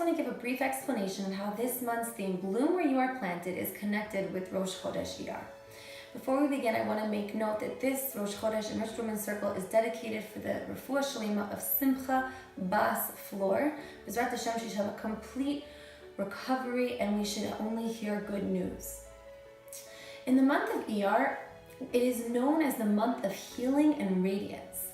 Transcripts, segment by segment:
want to give a brief explanation of how this month's theme, Bloom Where You Are Planted, is connected with Rosh Chodesh Iyar. Before we begin, I want to make note that this Rosh Chodesh and Rosh Women's Circle is dedicated for the Refuah Shalima of Simcha Bas Flor. B'ezrat Hashem, she should have a complete recovery and we should only hear good news. In the month of Iyar, it is known as the month of healing and radiance.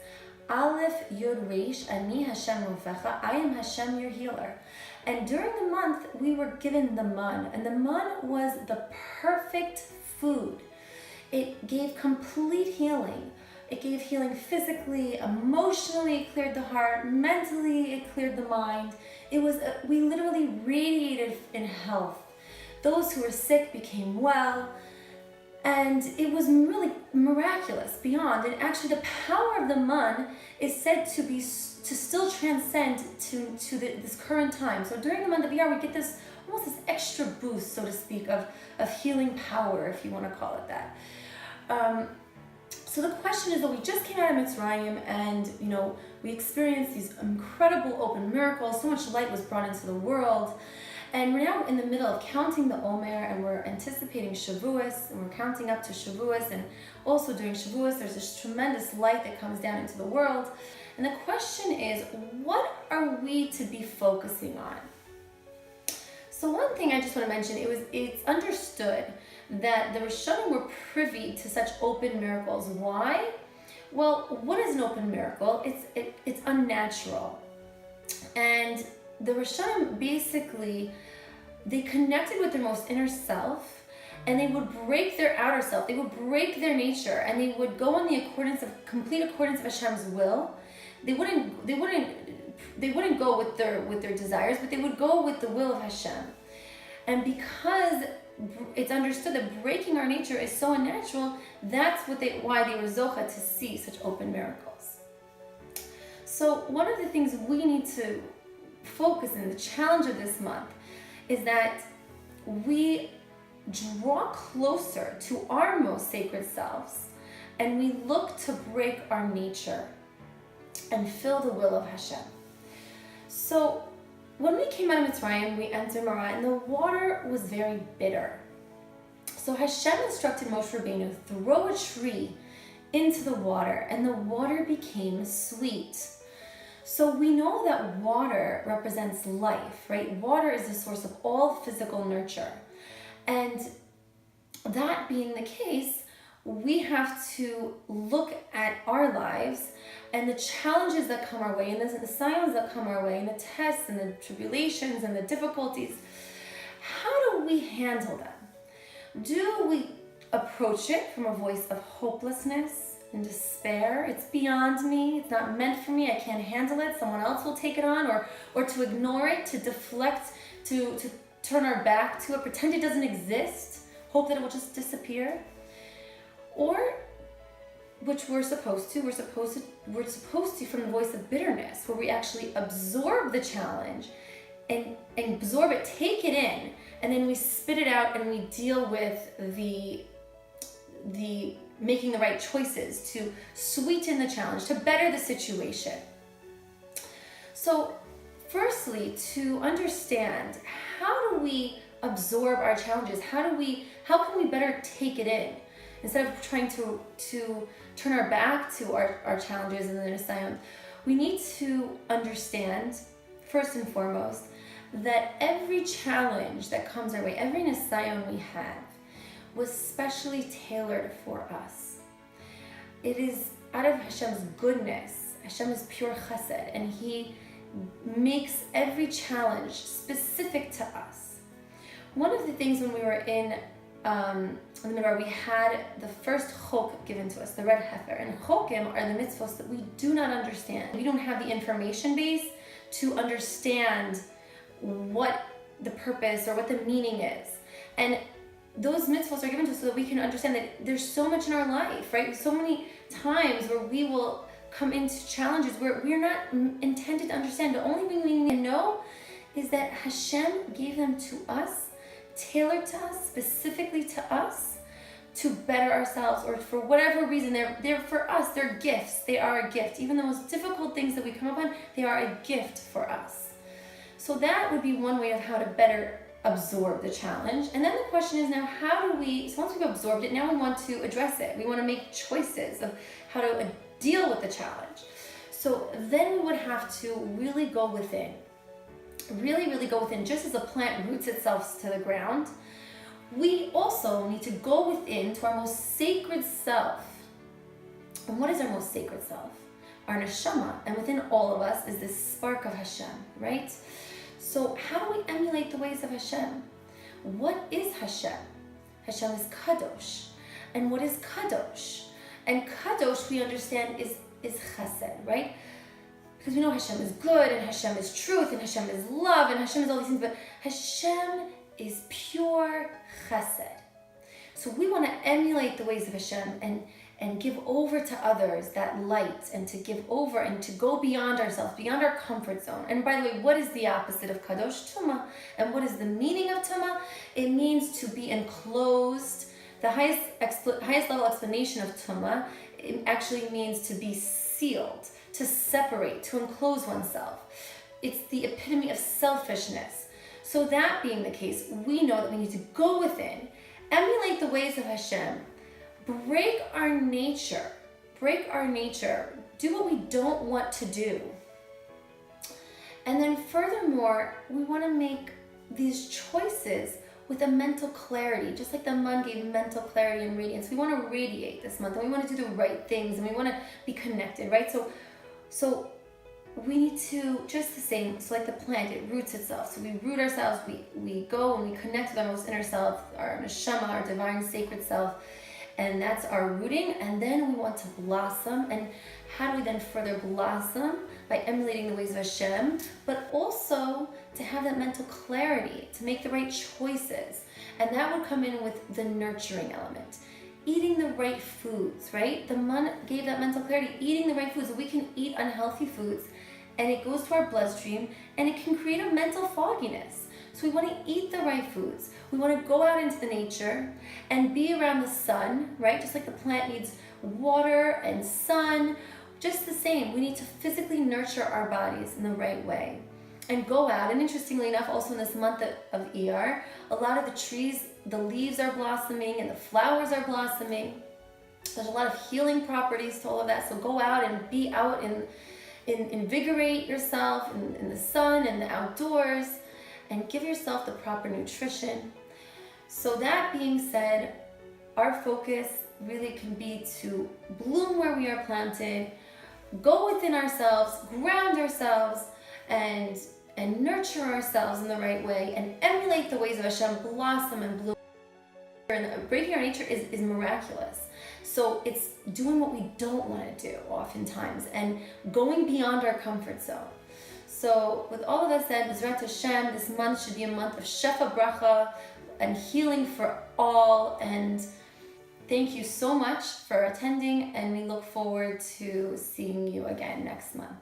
Aleph Yud Reish, Ani Hashem Rofecha, I am Hashem your healer. And during the month, we were given the man, and the man was the perfect food. It gave complete healing. It gave healing physically, emotionally, it cleared the heart, mentally, it cleared the mind. We literally radiated in health. Those who were sick became well. And it was really miraculous beyond. And actually the power of the man is said to still transcend to this current time. So during the month of Iyar, we get this almost this extra boost, so to speak, of healing power, if you want to call it that. So the question is that we just came out of Mitzrayim and, we experienced these incredible open miracles. So much light was brought into the world. And we're now in the middle of counting the Omer, and we're anticipating Shavuos, and we're counting up to Shavuos, and also during Shavuos, there's this tremendous light that comes down into the world. And the question is, what are we to be focusing on? So one thing I just want to mention, it's understood that the Rishonim were privy to such open miracles. Why? Well, what is an open miracle? It's unnatural. And the Rishonim basically, they connected with their most inner self, and they would break their outer self. They would break their nature, and they would go in the complete accordance of Hashem's will. They wouldn't go with their desires, but they would go with the will of Hashem. And because it's understood that breaking our nature is so unnatural, that's why they were zocha to see such open miracles. So one of the things we need to focus in, the challenge of this month, is that we draw closer to our most sacred selves and we look to break our nature and fill the will of Hashem. So when we came out of Mitzrayim, we entered Marah, and the water was very bitter. So Hashem instructed Moshe Rabbeinu, throw a tree into the water, and the water became sweet. So we know that water represents life, right? Water is the source of all physical nurture. And that being the case, we have to look at our lives and the challenges that come our way, and the signs that come our way, and the tests and the tribulations and the difficulties. How do we handle them? Do we approach it from a voice of hopelessness and despair? It's beyond me, it's not meant for me, I can't handle it, someone else will take it on, or to ignore it, to deflect, to turn our back to it, pretend it doesn't exist, hope that it will just disappear? Or, which we're supposed to from the voice of bitterness, where we actually absorb the challenge and absorb it, take it in, and then we spit it out and we deal with the making the right choices to sweeten the challenge, to better the situation. So firstly, to understand, how do we absorb our challenges? How can we better take it in? Instead of trying to turn our back to our challenges and the Nisayon, we need to understand, first and foremost, that every challenge that comes our way, every Nisayon we have, was specially tailored for us. It is out of Hashem's goodness. Hashem is pure chesed, and He makes every challenge specific to us. One of the things when we were in the Midbar, we had the first chok given to us, the red heifer. And chokim are the mitzvos that we do not understand. We don't have the information base to understand what the purpose or what the meaning is. And those mitzvos are given to us so that we can understand that there's so much in our life, right? So many times where we will come into challenges where we're not intended to understand. The only thing we need to know is that Hashem gave them to us, tailored to us, specifically to us, to better ourselves, or for whatever reason. They're for us, they're gifts. They are a gift. Even the most difficult things that we come upon, they are a gift for us. So that would be one way of how to better absorb the challenge. And then the question is now, how do we, so once we've absorbed it, now we want to address it. We want to make choices of how to deal with the challenge. So then we would have to really go within. Really go within. Just as a plant roots itself to the ground, we also need to go within to our most sacred self. And what is our most sacred self? Our neshama. And within all of us is this spark of Hashem, right? So how do we emulate the ways of Hashem? What is Hashem? Hashem is kadosh. And what is kadosh? And kadosh, we understand, is chesed, right? Because we know Hashem is good, and Hashem is truth, and Hashem is love, and Hashem is all these things, but Hashem is pure chesed. So we want to emulate the ways of Hashem and give over to others that light, and to give over and to go beyond ourselves, beyond our comfort zone. And by the way, what is the opposite of kadosh? Tumah. And what is the meaning of tumah? It means to be enclosed. The highest level explanation of tumah, it actually means to be sealed, to separate, to enclose oneself. It's the epitome of selfishness. So that being the case, we know that we need to go within, emulate the ways of Hashem, break our nature, do what we don't want to do. And then furthermore, we want to make these choices with a mental clarity, just like the month gave mental clarity and radiance. We want to radiate this month, and we want to do the right things, and we want to be connected, right? So we need to, just the same, so like the plant, it roots itself. So we root ourselves, we go and we connect with our most inner self, our neshama, our divine sacred self, and that's our rooting. And then we want to blossom. And how do we then further blossom? By emulating the ways of Hashem, but also to have that mental clarity, to make the right choices. And that would come in with the nurturing element. Eating the right foods, right? The month gave that mental clarity, eating the right foods. We can eat unhealthy foods, and it goes to our bloodstream, and it can create a mental fogginess. So we want to eat the right foods. We want to go out into the nature and be around the sun, right? Just like the plant needs water and sun, just the same, we need to physically nurture our bodies in the right way and go out. And interestingly enough, also in this month of Iyar, a lot of the trees, the leaves are blossoming and the flowers are blossoming. There's a lot of healing properties to all of that. So go out and be out and invigorate yourself in the sun and the outdoors, and give yourself the proper nutrition. So that being said, our focus really can be to bloom where we are planted, go within ourselves, ground ourselves, and nurture ourselves in the right way, and emulate the ways of Hashem, blossom and bloom. And breaking our nature is miraculous. So it's doing what we don't want to do oftentimes, and going beyond our comfort zone. So with all of that said, B'ezrat Hashem, this month should be a month of Shefa Bracha and healing for all. And thank you so much for attending, and we look forward to seeing you again next month.